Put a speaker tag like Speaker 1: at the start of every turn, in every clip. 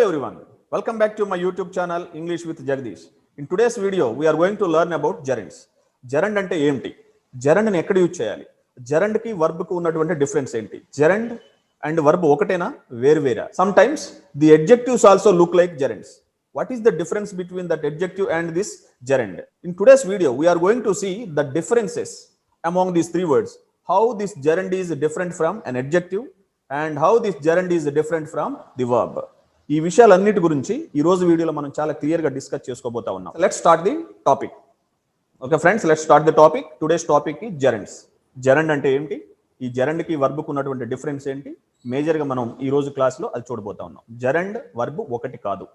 Speaker 1: everyone, welcome back to my YouTube channel English with Jagdish. In today's video, we are going to learn about gerunds. Gerund ante enti? Gerund ni ekkada use cheyali? Gerund ki verb ku unnatuvanti difference enti? Gerund and verb okatena veru vera? Sometimes the adjectives also look like gerunds. What is the difference between that adjective and this gerund? In today's video, we are going to see the differences among these three words. How this gerund is different from an adjective and how this gerund is different from the verb. ఈ విషయాలన్నిటి గురించి ఈ రోజు వీడియోలో మనం చాలా clear గా discuss చేసుకోబోతా ఉన్నాం. Let's start the topic. Okay friends, let's start the topic. Today's topic ఈ జెరండ్స్. జెరండ్ అంటే ఏంటి, ఈ జెరండ్ కి వర్బ్ కు ఉన్నటువంటి డిఫరెన్స్ ఏంటి, మేజర్ గా మనం ఈ రోజు క్లాస్ లో అది చూడబోతా ఉన్నాం. జెరండ్ వర్బ్ ఒకటి కాదు.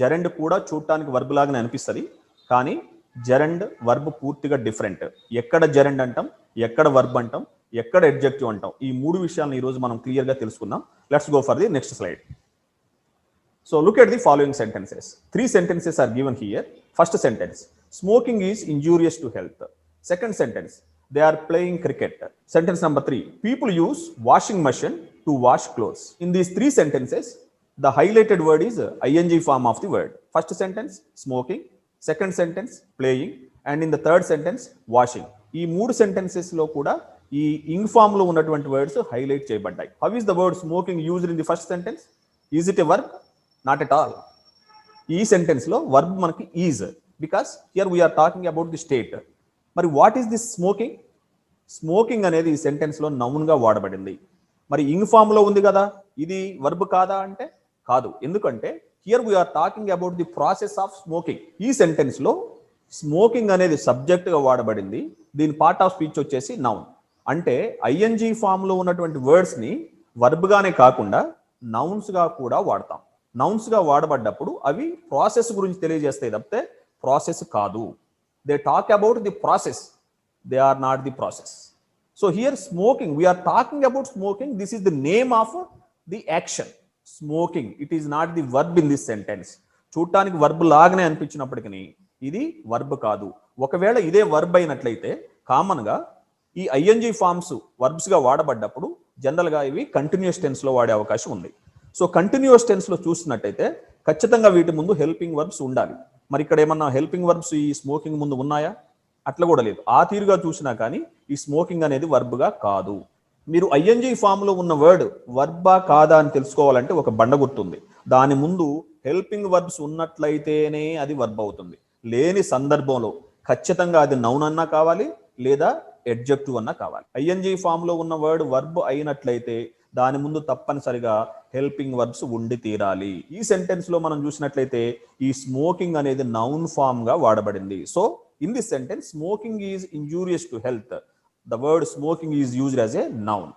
Speaker 1: జెరండ్ కూడా చూడటానికి వర్బ్ లాగానే అనిపిస్తుంది, కానీ జెరండ్ వర్బ్ పూర్తిగా డిఫరెంట్. ఎక్కడ జెరండ్ అంటాం, ఎక్కడ వర్బ్ అంటాం, ఎక్కడ అడ్జెక్టివ్ అంటాం, ఈ మూడు విషయాలను ఈ రోజు మనం క్లియర్ గా తెలుసుకుందాం. Let's go for the next slide. So look at the following sentences. Three sentences are given here. First sentence, smoking is injurious to health. Second sentence, they are playing cricket. Sentence number 3, people use washing machine to wash clothes. In these three sentences, the highlighted word is ing form of the word. First sentence, smoking. Second sentence, playing. And in the third sentence, washing. ఈ మూడు sentences లో కూడా ఈ ing form లో ఉన్నటువంటి words highlight చేయబడ్డాయి. How is the word smoking used in the first sentence? Is it a verb? Not at all. ఈ సెంటెన్స్లో వర్బ్ మనకి is, because here we are talking about the state. మరి what is this smoking? Smoking అనేది ఈ సెంటెన్స్లో నౌన్గా వాడబడింది. మరి ఇంగ్ ఫామ్లో ఉంది కదా, ఇది వర్బ్ కాదా అంటే కాదు. ఎందుకంటే here we are talking about the process of smoking. ఈ సెంటెన్స్లో స్మోకింగ్ అనేది సబ్జెక్ట్గా వాడబడింది, దీని పార్ట్ ఆఫ్ స్పీచ్ వచ్చేసి నౌన్. అంటే ఐఎన్జీ ఫామ్లో ఉన్నటువంటి వర్డ్స్ని వర్బ్గానే కాకుండా నౌన్స్గా కూడా వాడతాం. నౌన్స్గా వాడబడ్డప్పుడు అవి ప్రాసెస్ గురించి తెలియజేస్తాయి తప్పితే ప్రాసెస్ కాదు. They talk about the process, they are not the process. So here smoking, we are talking about smoking, this is the name of the action smoking. It is not the verb in this sentence. చూడటానికి verb లాగానే అనిపించినప్పటికీ ఇది verb కాదు. ఒకవేళ ఇదే verb అయినట్లయితే కామన్గా ఈ ఐఎన్జీ ఫార్మ్స్ వర్బ్స్గా వాడబడ్డప్పుడు జనరల్గా ఇవి కంటిన్యూస్ టెన్స్లో వాడే అవకాశం ఉంది. సో కంటిన్యూస్ టెన్స్లో చూసినట్టయితే ఖచ్చితంగా వీటి ముందు హెల్పింగ్ వర్బ్స్ ఉండాలి. మరి ఇక్కడ ఏమన్నా హెల్పింగ్ వర్బ్స్ ఈ స్మోకింగ్ ముందు ఉన్నాయా? అట్లా కూడా లేదు. ఆ తీరుగా చూసినా కానీ ఈ స్మోకింగ్ అనేది వర్బ్గా కాదు. మీరు ఐఎన్జీ ఫామ్లో ఉన్న వర్డ్ వర్బా కాదా అని తెలుసుకోవాలంటే ఒక బండ గుర్తుంది, దాని ముందు హెల్పింగ్ వర్బ్స్ ఉన్నట్లయితేనే అది వర్బ్ అవుతుంది. లేని సందర్భంలో ఖచ్చితంగా అది నౌన్ అన్నా కావాలి లేదా అడ్జెక్టివ్ అన్నా కావాలి. ఐఎన్జీ ఫామ్లో ఉన్న వర్డ్ వర్బ్ అయినట్లయితే దాని ముందు తప్పనిసరిగా హెల్పింగ్ వర్బ్స్ ఉండి తీరాలి. ఈ సెంటెన్స్ లో మనం చూసినట్లయితే ఈ స్మోకింగ్ అనేది నౌన్ ఫామ్ గా వాడబడింది. So in this sentence smoking is injurious to health, the word smoking is used as a noun.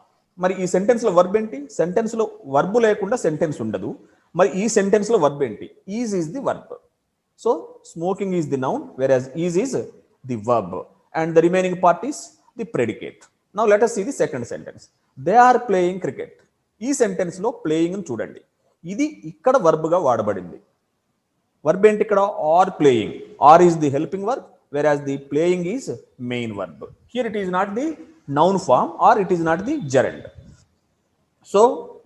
Speaker 1: మరి ఈ సెంటెన్స్ లో వర్బ్ ఏంటి? సెంటెన్స్ లో వర్బ్ లేకుండా సెంటెన్స్ ఉండదు. మరి ఈ సెంటెన్స్ లో వర్బ్ ఏంటి? Is is the verb. So smoking is the noun, whereas is is the verb and the remaining part is the predicate. Now let us see the second sentence. They are playing cricket. ఈ sentence లో playing చూడండి, ఇది ఇక్కడ verb గా వాడబడింది. Verb ఏంటి ఇక్కడ? Are playing. Are is the helping verb, whereas the playing is main verb. Here it is not the noun form or it is not the gerund. So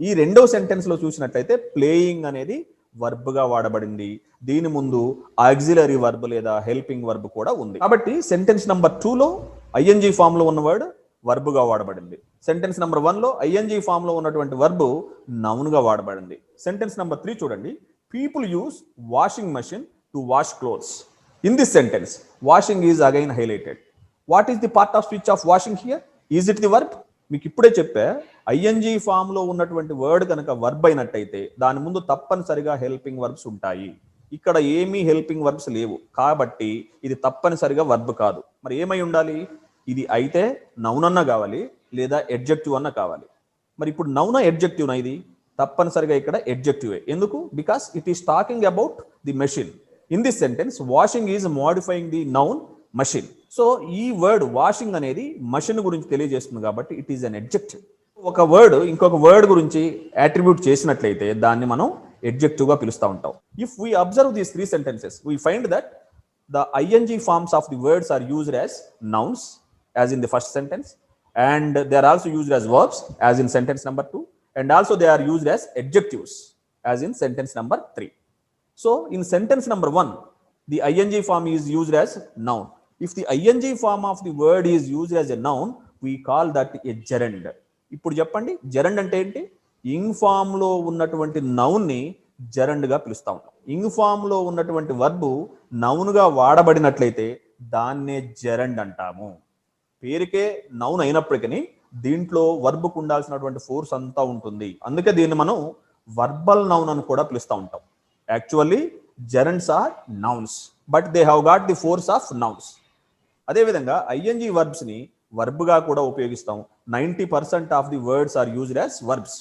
Speaker 1: ఈ రెండో సెంటెన్స్ లో చూసినట్లయితే ప్లేయింగ్ అనేది verb గా వాడబడింది, దీని ముందు ఆక్సిలరీ వర్బ్ లేదా helping verb కూడా ఉంది. కాబట్టి సెంటెన్స్ నంబర్ 2లో ఐఎన్జీ ఫామ్ లో ఉన్న వర్డ్ వర్బ్ గా వాడబడింది. సెంటెన్స్ నెంబర్ 1లో ఐఎన్జీ ఫామ్ లో ఉన్నటువంటి వర్బ్ నౌన్ గా వాడబడింది. సెంటెన్స్ నెంబర్ 3 చూడండి, people use washing machine to wash clothes. In this sentence washing is again highlighted. What is the part of speech of washing here? Is it the verb? మీకు ఇప్పుడే చెప్పా, ING form లో ఉన్నటువంటి word కనుక verb అయినట్టయితే దాని ముందు తప్పనిసరిగా హెల్పింగ్ వర్బ్స్ ఉంటాయి. ఇక్కడ ఏమీ హెల్పింగ్ వర్బ్స్ లేవు కాబట్టి ఇది తప్పనిసరిగా వర్బ్ కాదు. మరి ఏమై ఉండాలి? ఇది అయితే నౌన్ అన్నా కావాలి లేదా అడ్జెక్టివ్ అన్నా కావాలి. మరి ఇప్పుడు నౌనా అడ్జెక్టివ్నా? ఇది తప్పనిసరిగా ఇక్కడ అడ్జెక్టివే. ఎందుకు? Because it is talking about the machine. In this sentence washing is modifying the noun machine. So ఈ వర్డ్ వాషింగ్ అనేది మషిన్ గురించి తెలియజేస్తుంది కాబట్టి ఇట్ ఈస్ అన్ అడ్జెక్టివ్. ఒక వర్డ్ ఇంకొక వర్డ్ గురించి అట్రిబ్యూట్ చేసినట్లయితే దాన్ని మనం అడ్జెక్టివ్ గా పిలుస్తూ ఉంటాం. If we observe these three sentences we find that the ING forms of the words are used as nouns as in the first sentence, and they are also used as verbs as in sentence number 2, and also they are used as adjectives as in sentence number 3. So in sentence number 1, the ing form is used as noun. If the ing form of the word is used as a noun, we call that a gerund. ఇప్పుడు చెప్పండి, gerund అంటే ఏంటి? Ing form లో ఉన్నటువంటి noun ని gerund గా పిలుస్తా ఉంటాం. ఇంగ్ ఫామ్ లో ఉన్నటువంటి వర్బ్ నౌన్ గా వాడబడినట్లయితే దాన్నే జెరండ్ అంటాము. పేరుకే నౌన్ అయినప్పటికీ దీంట్లో వర్బ్కు ఉండాల్సినటువంటి ఫోర్స్ అంతా ఉంటుంది. అందుకే దీన్ని మనం వర్బల్ నౌన్ అని కూడా పిలుస్తూ ఉంటాం. Actually gerunds are nouns, but they have got the force of nouns. అదేవిధంగా ఐఎన్జీ వర్బ్స్ని వర్బ్గా కూడా ఉపయోగిస్తాం. 90% of the words are used as verbs.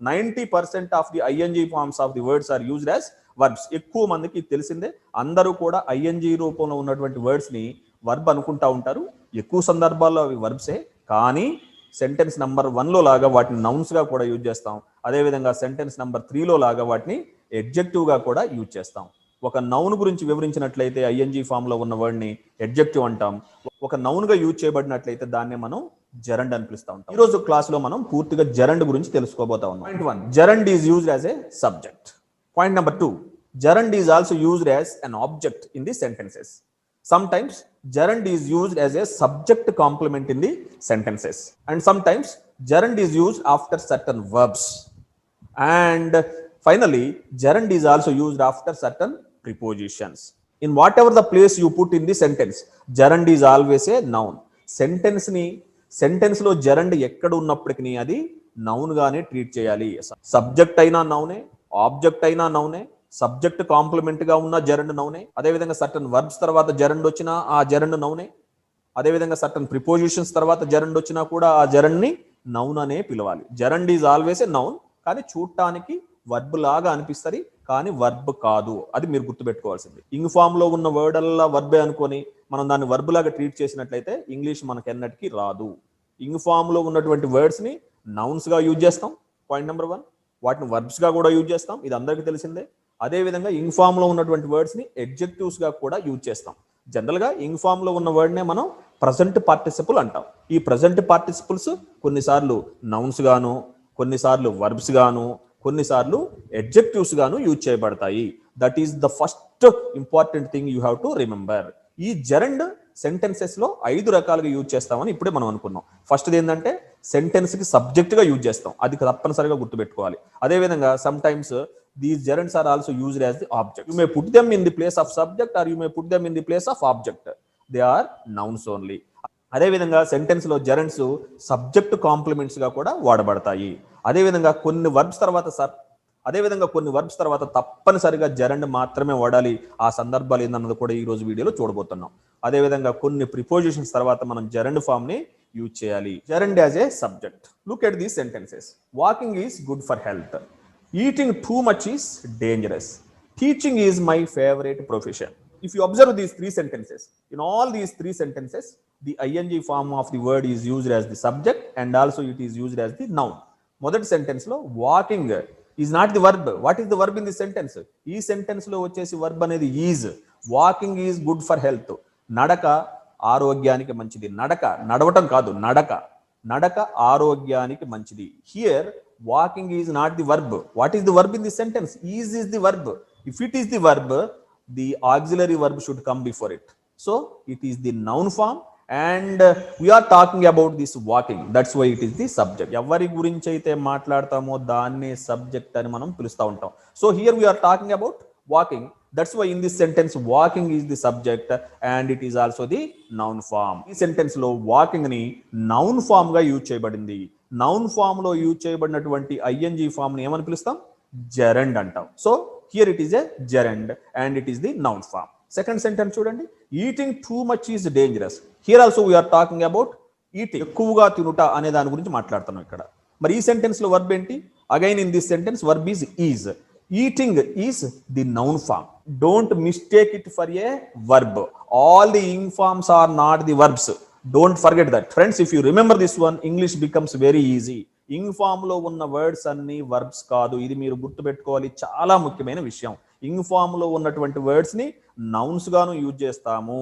Speaker 1: 90% of the ING forms of the words are used as verbs. ఎక్కువ మందికి తెలిసిందే, అందరూ కూడా ఐఎన్జీ రూపంలో ఉన్నటువంటి వర్డ్స్ని వర్బ్ అనుకుంటా ఉంటారు. ఎక్కువ సందర్భాల్లో అవి వర్బ్సే, కానీ సెంటెన్స్ నెంబర్ 1లో లాగా వాటిని నౌన్స్గా కూడా యూజ్ చేస్తాం. అదేవిధంగా సెంటెన్స్ నెంబర్ 3లో లాగా వాటిని ఎడ్జెక్టివ్గా కూడా యూజ్ చేస్తాం. ఒక నౌన్ గురించి వివరించినట్లయితే ఐఎన్జీ ఫామ్లో ఉన్న వర్డ్ని ఎడ్జెక్టివ్ అంటాం. ఒక నౌన్గా యూజ్ చేయబడినట్లయితే దాన్ని మనం జెరండ్ అని పిలుస్తూ ఉంటాం. ఈరోజు క్లాస్లో మనం పూర్తిగా జెరండ్ గురించి తెలుసుకోబోతా ఉన్నాం. Point 1, gerund is used as A subject. Point number 2, gerund is also used as an object in the sentences. Sometimes gerund is used as a subject complement in the sentences, and sometimes gerund is used after certain verbs, and finally gerund is also used after certain prepositions. In whatever the place you put in the sentence, gerund is always a noun. Sentence లో gerund ఎక్కడ ఉన్నప్పటికీ అది noun గానే treat చేయాలి. Subject అయినా నౌనే, object అయినా నౌనే, subject complement గా ఉన్న జెరండ్ నౌనే. అదేవిధంగా సర్టన్ వర్బ్స్ తర్వాత జెరండ్ వచ్చినా ఆ జెరండ్ నౌనే. అదేవిధంగా సర్టన్ ప్రిపోజిషన్స్ తర్వాత జెరండ్ వచ్చినా కూడా ఆ జెరండ్ ని నౌన్ అనే పిలవాలి. Gerund is always a noun, కానీ చూడటానికి వర్బ్ లాగా అనిపిస్తుంది, కానీ వర్బ్ కాదు. అది మీరు గుర్తుపెట్టుకోవాల్సింది. ఇంగ్ ఫామ్ లో ఉన్న వర్డ్ అల్లా వర్బే అనుకొని మనం దాన్ని వర్బ్ లాగా ట్రీట్ చేసినట్లయితే ఇంగ్లీష్ మనకు ఎన్నటికీ రాదు. ఇంగ్ ఫామ్ లో ఉన్నటువంటి వర్డ్స్ ని నౌన్స్ గా యూజ్ చేస్తాం, పాయింట్ నెంబర్ 1. వాటిని వర్బ్స్ గా కూడా యూజ్ చేస్తాం, ఇది అందరికీ తెలిసిందే. అదేవిధంగా ఇంగ్ ఫామ్ లో ఉన్నటువంటి వర్డ్స్ ని ఎడ్జెక్టివ్స్ గా కూడా యూజ్ చేస్తాం. జనరల్ గా ఇంగ్ ఫామ్ లో ఉన్న వర్డ్ నే మనం ప్రజెంట్ పార్టిసిపుల్ అంటాం. ఈ ప్రజెంట్ పార్టిసిపుల్స్ కొన్నిసార్లు నౌన్స్ గాను, కొన్నిసార్లు వర్బ్స్ గాను, కొన్నిసార్లు ఎడ్జెక్టివ్స్ గాను యూజ్ చేయబడతాయి. That is the first important thing you have to remember. ఈ జెరండ్ సెంటెన్సెస్ లో 5 రకాలుగా యూజ్ చేస్తామని ఇప్పుడే మనం అనుకున్నాం. ఫస్ట్ ఏంటంటే సెంటెన్స్ కి సబ్జెక్ట్ గా యూజ్ చేస్తాం, అది తప్పనిసరిగా గుర్తుపెట్టుకోవాలి. అదేవిధంగా some times these gerunds are also used as the object. You may put them in the place of subject or you may put them in the place of object. They are nouns only. అదేవిధంగా sentence లో జెరండ్స్ subject compliments గా కూడా వాడబడతాయి. అదేవిధంగా కొన్ని verbs తర్వాత తప్పనిసరిగా gerund మాత్రమే వాడాలి. ఆ సందర్భాలు ఏందన్నది కూడా ఈ రోజు వీడియోలో చూడబోతున్నాం. అదేవిధంగా కొన్ని ప్రిపోజిషన్స్ తర్వాత మనం జెరండ్ ఫామ్ ని యూజ్ చేయాలి. Gerund as a subject. Look at these sentences. Walking is good for health. Eating too much is dangerous. Teaching is my favorite profession. If you observe these 3 sentences, in all these 3 sentences, the ing form of the word is used as the subject and also it is used as the noun. మొదటి sentence లో walking is not the verb. What is the verb in this sentence? ఈ sentence లో వచ్చేసి verb అనేది is. Walking is good for health. నడక ఆరోగ్యానికి మంచిది. నడవటం కాదు, నడక ఆరోగ్యానికి మంచిది. Here walking is not the verb. What is the verb in this sentence? Is the verb. If it is the verb, the auxiliary verb should come before it. So it is the noun form and we are talking about this walking. That's why it is the subject. Evari gurinchi aithe maatladtamo danne subject ani manam pilusta untam. So here we are talking about walking. That's why in this sentence walking is the subject and it is also the noun form. ఈ sentence లో walking ని noun form గా use చేయబడింది. Noun form లో use చేయబడినటువంటి ING form ని ఏమని పిలుస్తాం? జెరండ్ అంటాం. So here it is a gerund and it is the noun form. Second sentence చూడండి. Eating too much is dangerous. Here also we're talking about eating, ఎక్కువగా తినుట అనే దాని గురించి మాట్లాడుతున్నాం ఇక్కడ. మరి ఈ సెంటెన్స్ లో వర్బ్ ఏంటి? Again in this sentence verb is. Eating is the noun form. Don't mistake it for a verb. All the ing forms are not the verbs. Don't forget that. Friends, if you remember this one, English becomes very easy. ing form లో ఉన్న words అన్ని verbs కాదు. ఇది మీరు గుర్తుపెట్టుకోవాలి, చాలా ముఖ్యమైన విషయం. ఇంగ్ ఫామ్ లో ఉన్నటువంటి వర్డ్స్ ని నౌన్స్ గాను యూజ్ చేస్తాము,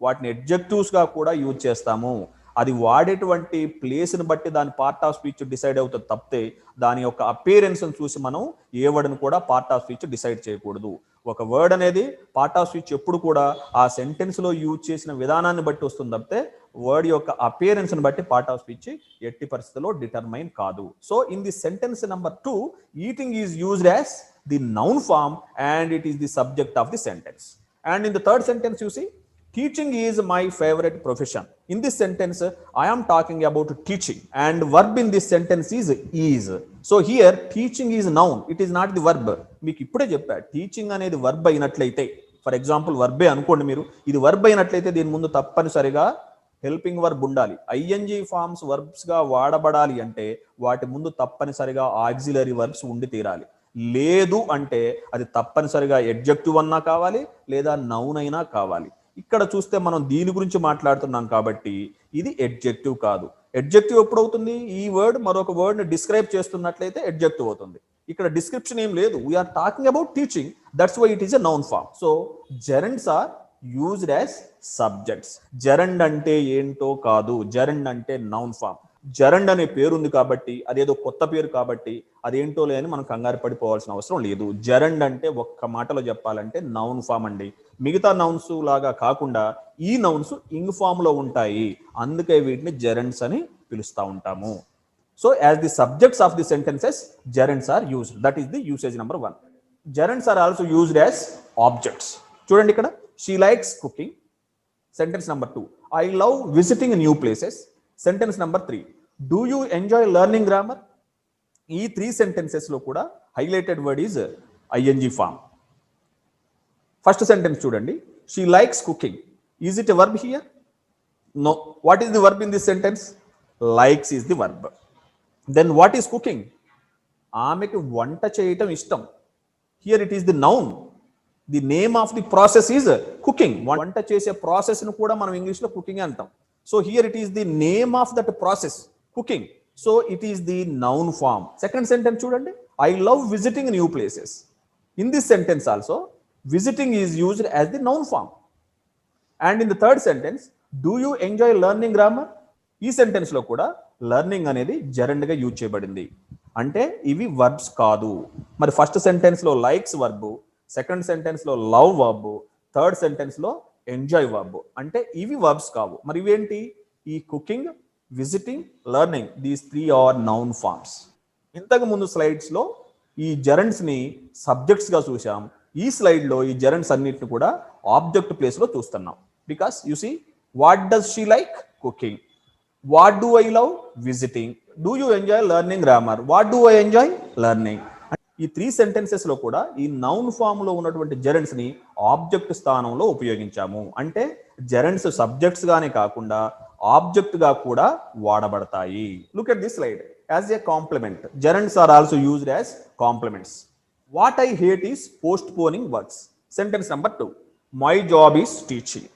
Speaker 1: వాటిని అడ్జెక్టివ్స్ గా కూడా యూజ్ చేస్తాము. అది వాడేటువంటి ప్లేస్ని బట్టి దాని పార్ట్ ఆఫ్ స్పీచ్ డిసైడ్ అవుతుంది తప్పితే దాని యొక్క అపీరెన్స్ని చూసి మనం ఏ వర్డ్ని కూడా పార్ట్ ఆఫ్ స్పీచ్ డిసైడ్ చేయకూడదు. ఒక వర్డ్ అనేది పార్ట్ ఆఫ్ స్పీచ్ ఎప్పుడు కూడా ఆ సెంటెన్స్లో యూజ్ చేసిన విధానాన్ని బట్టి వస్తుంది తప్పితే వర్డ్ యొక్క అపియరెన్స్ని బట్టి పార్ట్ ఆఫ్ స్పీచ్ ఎట్టి పరిస్థితుల్లో డిటర్మైన్ కాదు. So in the sentence number 2, eating is used as the noun form and it is the subject of the sentence. And in the third sentence you see, teaching is my favorite profession. In this sentence, I am talking about teaching and verb in this sentence is. So here teaching is noun, it is not the verb. మీకు ఇప్పుడే చెప్పా teaching అనేది verb అయినట్లయితే, for example వర్బే అనుకోండి మీరు, ఇది verb అయినట్లయితే దీని ముందు తప్పనిసరిగా హెల్పింగ్ వర్బ్ ఉండాలి. ఐఎన్జీ ఫార్మ్స్ వర్బ్స్గా వాడబడాలి అంటే వాటి ముందు తప్పనిసరిగా ఆక్సిలరీ వర్బ్స్ ఉండి తీరాలి. లేదు అంటే అది తప్పనిసరిగా ఎడ్జెక్టివ్ అన్నా కావాలి లేదా నౌన్ అయినా కావాలి. ఇక్కడ చూస్తే మనం దీని గురించి మాట్లాడుతున్నాం కాబట్టి ఇది ఎడ్జెక్టివ్ కాదు. ఎడ్జెక్టివ్ ఎప్పుడు అవుతుంది? ఈ వర్డ్ మరొక వర్డ్ని డిస్క్రైబ్ చేస్తున్నట్లయితే ఎడ్జెక్టివ్ అవుతుంది. ఇక్కడ డిస్క్రిప్షన్ ఏం లేదు, we're talking about teaching, that's why it is a noun form. So gerunds are used as subjects. Gerund అంటే ఏంటో కాదు, జెరండ్ అంటే నౌన్ ఫార్మ్. జెరండ్ అనే పేరు ఉంది కాబట్టి, అదేదో కొత్త పేరు కాబట్టి అదేంటో లేని మనం కంగారు పడిపోవాల్సిన అవసరం లేదు. జెరండ్ అంటే ఒక్క మాటలో చెప్పాలంటే నౌన్ ఫామ్ అండి. మిగతా నౌన్స్ లాగా కాకుండా ఈ నౌన్స్ ఇంగ్ ఫామ్ లో ఉంటాయి, అందుకే వీటిని జెరండ్స్ అని పిలుస్తూ ఉంటాము. So as the subjects of the sentences gerunds are used. That is the usage number 1. Gerunds are also used as objects. చూడండి ఇక్కడ, she likes cooking. Sentence number 2, I love visiting new places. Sentence number 3, do you enjoy learning grammar. ఈ 3 sentences లో కూడా highlighted word is ING form. First sentence చూడండి, she likes cooking. Is it a verb here? No. What is the verb in this sentence? Likes is the verb. Then what is cooking? ఆమెకి వంట చేయటం ఇష్టం. Here it is the noun. The name of the process is cooking. వంట చేసే ప్రాసెస్ను కూడా మనం ఇంగ్లీష్లో కుకింగ్ అంటాం. So here it is the name of that process, cooking. So it is the noun form. Second sentence chudandi, I love visiting new places. In this sentence also, visiting is used as the noun form. And in the third sentence, do you enjoy learning grammar? ఈ sentence లో కూడా learning అనేది gerund గా use చేయబడింది. అంటే ఇవి verbs కాదు. మరి ఫస్ట్ సెంటెన్స్ లో లైక్స్ వర్బ్, సెకండ్ సెంటెన్స్ లో లవ్ వర్బ్, థర్డ్ సెంటెన్స్ లో ఎంజాయ్ వర్బ్. అంటే ఇవి వర్బ్స్ కావు. మరి ఇవేంటి? ఈ cooking, visiting, learning, these 3 are noun forms. ఇంతకు ముందు స్లైడ్స్ లో ఈ జెరండ్స్ ని సబ్జెక్ట్స్ గా చూసాం. ఈ స్లైడ్ లో ఈ జెరండ్స్ అన్నిటిని కూడా ఆబ్జెక్ట్ ప్లేస్ లో చూస్తున్నాం. Because you see, what does she like? Cooking. What do I love? Visiting. Do you enjoy learning grammar? What do I enjoy? Learning. ఈ 3 సెంటెన్సెస్ లో కూడా ఈ నౌన్ ఫామ్ లో ఉన్నటువంటి జెరండ్స్ ని ఆబ్జెక్ట్ స్థానంలో ఉపయోగించాము. అంటే జెరండ్స్ సబ్జెక్ట్స్ గానే కాకుండా ఆబ్జెక్ట్ గా కూడా వాడబడతాయి. Look at this slide. As a complement, gerunds are also used as complements. What I hate is postponing works. Sentence number 2, my job is teaching.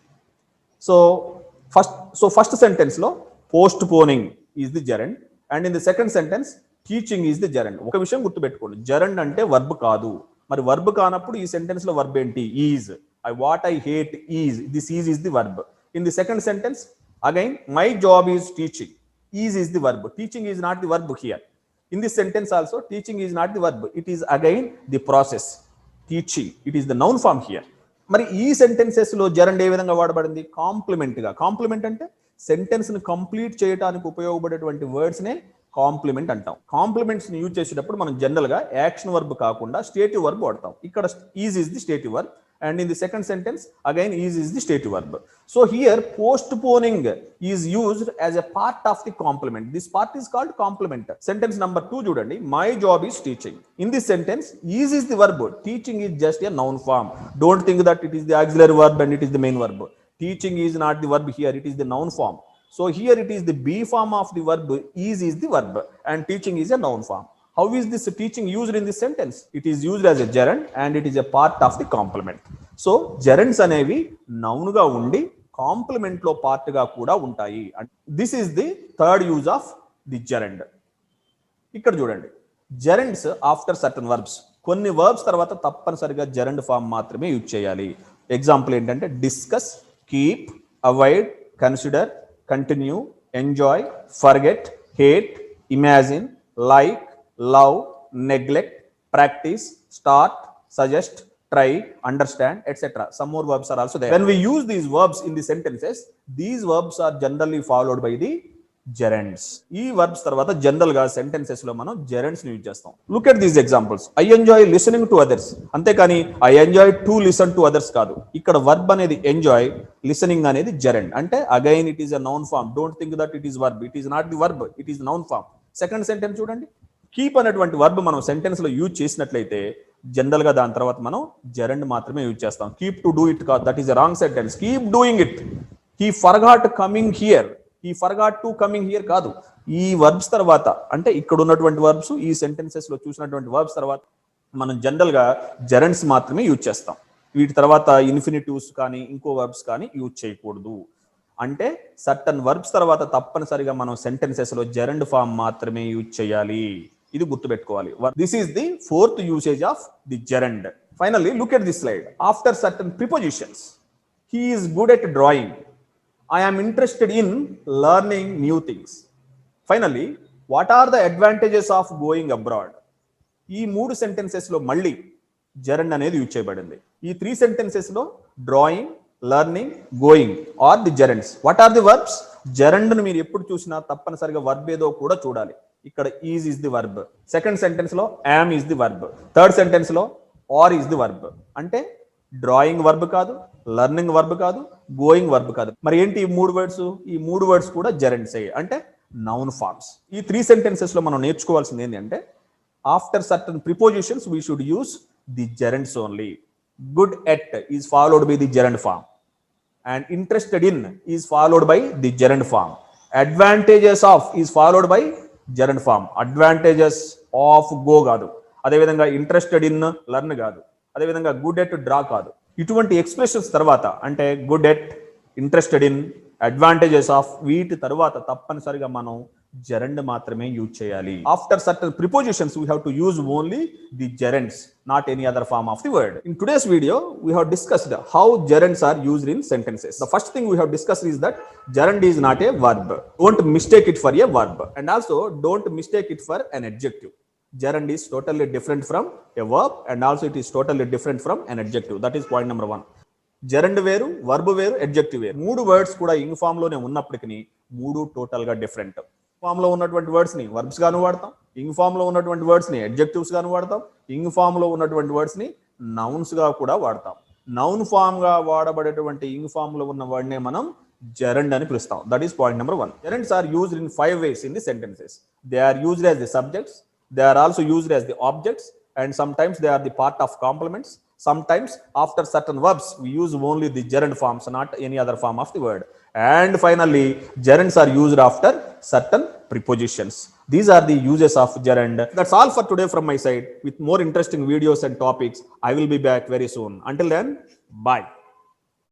Speaker 1: So first sentence లో postponing is the gerund and in the second sentence teaching is the gerund. ఒక విషయం గుర్తుపెట్టుకోండి, gerund అంటే verb కాదు. మరి verb కానప్పుడు ఈ sentence లో వర్బ్ ఏంటి? Is. What I hate is, this is the verb. In the second sentence again my job is teaching, is the verb. Teaching is not the verb here. In this sentence also teaching is not the verb, it is again the process teaching, it is the noun form here. మరి ఈ sentences లో gerund ఏ విధంగా వాడబడింది? Complement గా. Complement అంటే sentence ని complete చేయడానికి ఉపయోగపడేటువంటి వర్డ్స్ నే కాంప్లిమెంట్ అంటాం. కాంప్లిమెంట్స్ ని యూజ్ చేసేటప్పుడు మనం జనరల్ గా యాక్షన్ వర్బ్ కాకుండా స్టేటివ్ వర్బ్ వాడతాం. ఇక్కడ is the stative verb and in the second sentence again is the stative verb. So here postponing is used as a part of the complement. This part is called complement. Sentence number 2 చూడండి, my job is teaching. In this sentence is the verb, teaching is just a noun form. Don't think that it is the auxiliary verb and it is the main verb. Teaching is not the verb here, it is the noun form. So here it is the be form of the verb, is the verb and teaching is a noun form. How is this teaching used in this sentence? It is used as a gerund and it is a part of the complement. So gerunds అనేవి noun గా ఉండి complement లో part గా కూడా ఉంటాయి. This is the third use of the gerund. ఇక్కడ చూడండి, gerunds after certain verbs. కొన్ని verbs తర్వాత తప్పనిసరిగా gerund ఫామ్ మాత్రమే యూజ్ చేయాలి. ఎగ్జాంపుల్ ఏంటంటే discuss, keep, avoid, consider, continue, enjoy, forget, hate, imagine, like, love, neglect, practice, start, suggest, try, understand, etc. Some more verbs are also there. When we use these verbs in the sentences, these verbs are generally followed by the gerunds. ఈ verbs తర్వాత general గా sentences లో మనం gerunds ని use చేస్తాం. Look at these examples. I enjoy listening to others. అంతేకాని I enjoy to listen to others కాదు. ఇక్కడ వర్బ్ అనేది ఎంజాయ్, లిసనింగ్ అనేది gerund. అంటే again it is a noun form. Don't think that it is verb. It is not the verb, it is noun form. Second sentence చూడండి. Keep అనేటువంటి verb మనం sentence లో use చేసినట్లయితే general గా దాని తర్వాత మనం gerund మాత్రమే యూజ్ చేస్తాం. కీప్ టు డూ ఇట్ కాదు, that is a wrong sentence. Keep doing it. He forgot coming here. ఈ ఫర్గాట్ టు కమింగ్ హియర్ కాదు. ఈ వర్బ్స్ తర్వాత అంటే ఇక్కడ ఉన్నటువంటి వర్బ్స్, ఈ సెంటెన్సెస్ లో చూసినటువంటి వర్బ్స్ తర్వాత మనం జనరల్ గా జెరండ్స్ మాత్రమే యూజ్ చేస్తాం. వీటి తర్వాత ఇన్ఫినిటివ్స్ కానీ ఇంకో వర్బ్స్ కానీ యూజ్ చేయకూడదు. అంటే సర్టన్ వర్బ్స్ తర్వాత తప్పనిసరిగా మనం సెంటెన్సెస్ లో జెరండ్ ఫామ్ మాత్రమే యూజ్ చేయాలి. ఇది గుర్తుపెట్టుకోవాలి. This is the fourth usage of the gerund. Finally look at this slide. After certain prepositions, he is good at drawing. I am interested in learning new things. Finally, what are the advantages of going abroad? ఈ మూడు sentences లో మళ్ళీ gerund అనేది use చేయబడింది. ఈ 3 sentences లో drawing, learning, going are the gerunds. What are the verbs? Gerund ను మీరు ఎప్పుడు చూసినా తప్పనిసరిగా వర్బ్ ఏదో కూడా చూడాలి. ఇక్కడ is is the verb. Second sentence లో am is the verb. Third sentence లో ఆర్ ఇస్ ది వర్బ్. అంటే డ్రాయింగ్ వర్బ్ కాదు, లెర్నింగ్ వర్బ్ కాదు, గోయింగ్ వర్బ్ కాదు. మరి ఏంటి ఈ మూడు వర్డ్స్? ఈ మూడు వర్డ్స్ కూడా జెరండ్స్ అంటే నౌన్ ఫార్మ్స్. ఈ 3 సెంటెన్సెస్ లో మనం నేర్చుకోవాల్సింది ఏంటంటే after certain prepositions we should use the gerunds only. Good at is followed by the gerund form and interested in is followed by the gerund form. Advantages of is followed by gerund form. Advantages of go కాదు, అదేవిధంగా interested in learn కాదు, అదేవిధంగా good at draw కాదు. ఇటువంటి expressions తర్వాత అంటే good at, interested in, advantages of, వీటి తర్వాత తప్పనిసరిగా మనం జెరండ్ మాత్రమే యూజ్ చేయాలి. After certain prepositions we have to use only the gerunds, not any other form of the word. In today's video we have discussed how gerunds are used in sentences. The first thing we have discussed is that gerund is not a verb. Don't mistake it for a verb, and also don't mistake it for an adjective. Gerund is totally different from a verb, and also it is totally different from an adjective. That is point number 1. Gerund వేరు, verb వేరు, adjective వేరు. మూడు words కూడా ing form లోనే ఉన్నప్పటికీ మూడు total గా different. Form లో ఉన్నటువంటి వర్డ్స్ ని వర్బ్స్ గాను వాడతాం, ఇంగ్ ఫామ్ లో ఉన్నటువంటి వర్డ్స్ ని అడ్జెక్టివ్స్ గాను వాడతాం, ఇంగ్ ఫామ్ లో ఉన్నటువంటి వర్డ్స్ ని నౌన్స్ గా కూడా వాడతాం. నౌన్ ఫామ్ గా వాడబడేటువంటి ఇంగ్ ఫామ్ లో ఉన్న వర్డ్ నే మనం gerund అని పిలుస్తాం. That is point number 1. Gerunds are used in 5 ways in the sentences. They are used as the subjects, they are also used as the objects, and sometimes they are the part of complements. Sometimes after certain verbs we use only the gerund forms, not any other form of the word. And finally, gerunds are used after certain prepositions. These are the uses of gerund. That's all for today from my side. With more interesting videos and topics, I will be back very soon. Until then, bye.